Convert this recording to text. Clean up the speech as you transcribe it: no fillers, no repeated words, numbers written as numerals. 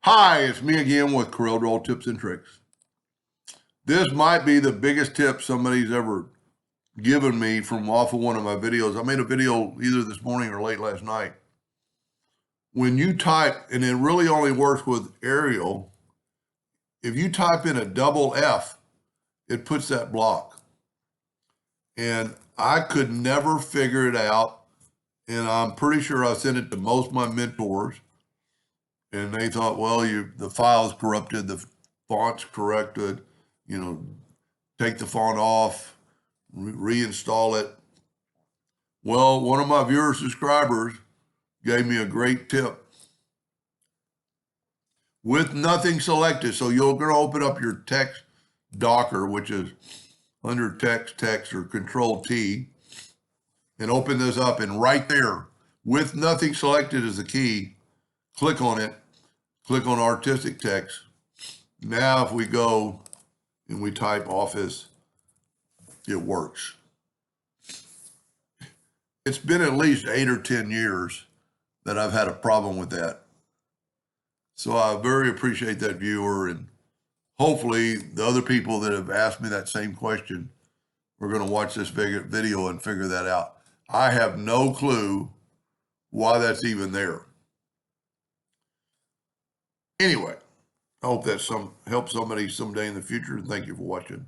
Hi, it's me again with Corel Draw Tips and Tricks. This might be the biggest tip somebody's ever given me from off of one of my videos. I made a video either this morning or late last night. When you type, and it really only works with Arial, if you type in a double F, it puts that block. And I could never figure it out. And I'm pretty sure I sent it to most of my mentors. And they thought, well, the file's corrupted, the font's corrected, take the font off, reinstall it. Well, one of my viewer subscribers gave me a great tip. With nothing selected, so you're going to open up your text docker, which is under text, or Control T, and open this up, and right there, with nothing selected as the key, click on it, click on artistic text. Now if we go and we type office, it works. It's been at least 8 or 10 years that I've had a problem with that. So I very appreciate that viewer, and hopefully the other people that have asked me that same question are going to watch this video and figure that out. I have no clue why that's even there. Anyway, I hope that helps somebody someday in the future. Thank you for watching.